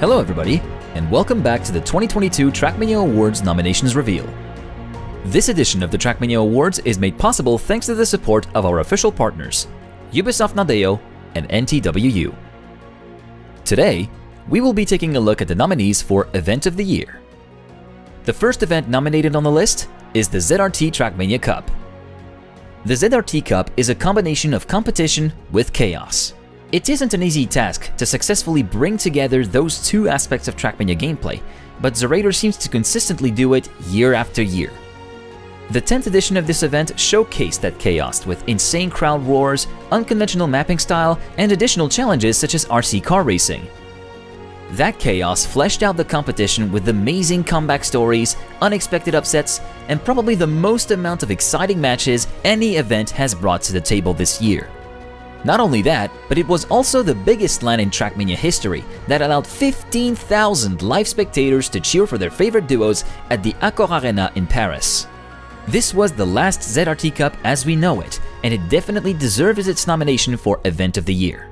Hello everybody, and welcome back to the 2022 Trackmania Awards nominations reveal. This edition of the Trackmania Awards is made possible thanks to the support of our official partners, Ubisoft Nadeo and NTWU. Today, we will be taking a look at the nominees for Event of the Year. The first event nominated on the list is the ZRT Trackmania Cup. The ZRT Cup is a combination of competition with chaos. It isn't an easy task to successfully bring together those two aspects of Trackmania gameplay, but Zerator seems to consistently do it year after year. The 10th edition of this event showcased that chaos with insane crowd roars, unconventional mapping style, and additional challenges such as RC car racing. That chaos fleshed out the competition with amazing comeback stories, unexpected upsets, and probably the most amount of exciting matches any event has brought to the table this year. Not only that, but it was also the biggest LAN in Trackmania history that allowed 15,000 live spectators to cheer for their favorite duos at the Accor Arena in Paris. This was the last ZRT Cup as we know it, and it definitely deserves its nomination for Event of the Year.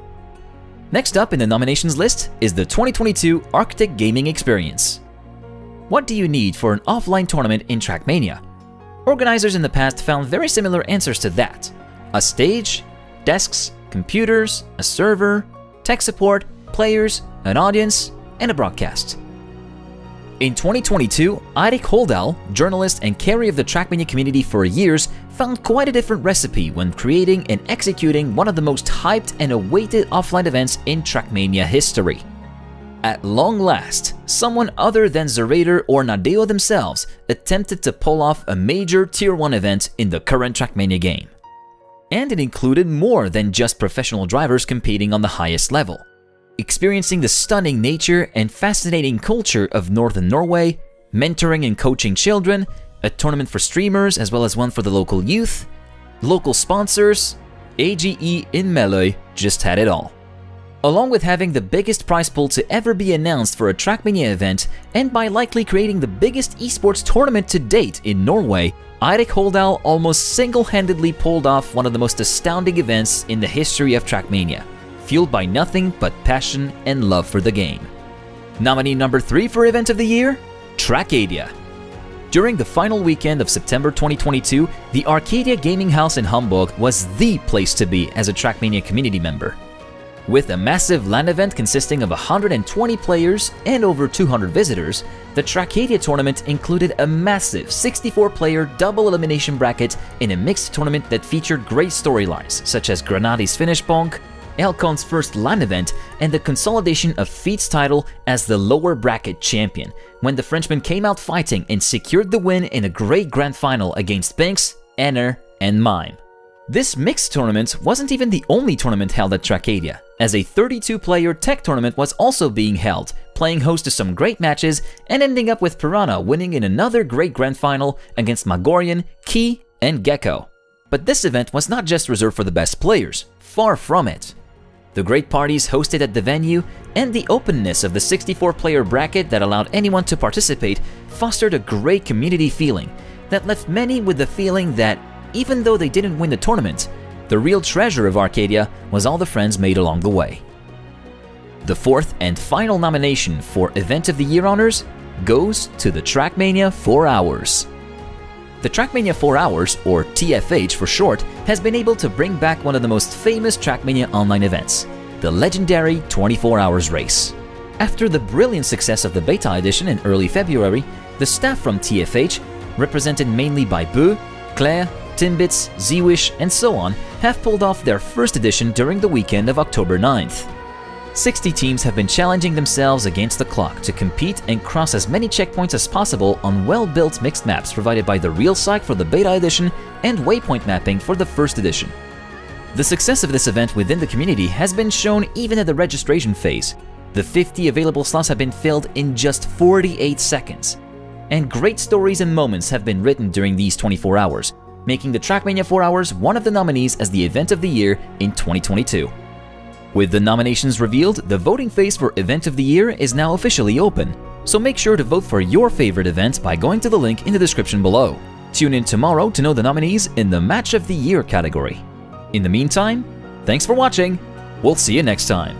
Next up in the nominations list is the 2022 Arctic Gaming Experience. What do you need for an offline tournament in Trackmania? Organizers in the past found very similar answers to that: a stage, desks, computers, a server, tech support, players, an audience, and a broadcast. In 2022, Eirik Holdal, journalist and carry of the Trackmania community for years, found quite a different recipe when creating and executing one of the most hyped and awaited offline events in Trackmania history. At long last, someone other than Zerator or Nadeo themselves attempted to pull off a major Tier 1 event in the current Trackmania game. And it included more than just professional drivers competing on the highest level. Experiencing the stunning nature and fascinating culture of Northern Norway, mentoring and coaching children, a tournament for streamers as well as one for the local youth, local sponsors, AGE in Meløy just had it all. Along with having the biggest prize pool to ever be announced for a Trackmania event, and by likely creating the biggest esports tournament to date in Norway, Eirik Holdal almost single-handedly pulled off one of the most astounding events in the history of Trackmania, fueled by nothing but passion and love for the game. Nominee number 3 for Event of the Year? Trackadia. During the final weekend of September 2022, the Arcadia Gaming House in Hamburg was the place to be as a Trackmania community member. With a massive LAN event consisting of 120 players and over 200 visitors, the Trackadia tournament included a massive 64-player double elimination bracket in a mixed tournament that featured great storylines such as Granadi's Finish Bonk, Elcon's first LAN event, and the consolidation of Feet's title as the lower bracket champion, when the Frenchman came out fighting and secured the win in a great grand final against Binks, Enner, and Mime. This mixed tournament wasn't even the only tournament held at Trackadia, as a 32-player tech tournament was also being held, playing host to some great matches and ending up with Piranha winning in another great grand final against Magorian, Key, and Gecko. But this event was not just reserved for the best players, far from it. The great parties hosted at the venue and the openness of the 64-player bracket that allowed anyone to participate fostered a great community feeling that left many with the feeling that even though they didn't win the tournament, the real treasure of Arcadia was all the friends made along the way. The fourth and final nomination for Event of the Year honors goes to the Trackmania 4 Hours. The Trackmania 4 Hours, or TFH for short, has been able to bring back one of the most famous Trackmania online events, the legendary 24 Hours race. After the brilliant success of the beta edition in early February, the staff from TFH, represented mainly by Bö, Claire, Timbits, Zwish, and so on, have pulled off their first edition during the weekend of October 9th. 60 teams have been challenging themselves against the clock to compete and cross as many checkpoints as possible on well-built mixed maps provided by the Real Psych for the beta edition and waypoint mapping for the first edition. The success of this event within the community has been shown even at the registration phase. The 50 available slots have been filled in just 48 seconds. And great stories and moments have been written during these 24 hours, making the Trackmania 4 Hours one of the nominees as the Event of the Year in 2022. With the nominations revealed, the voting phase for Event of the Year is now officially open, so make sure to vote for your favorite event by going to the link in the description below. Tune in tomorrow to know the nominees in the Match of the Year category. In the meantime, thanks for watching, we'll see you next time.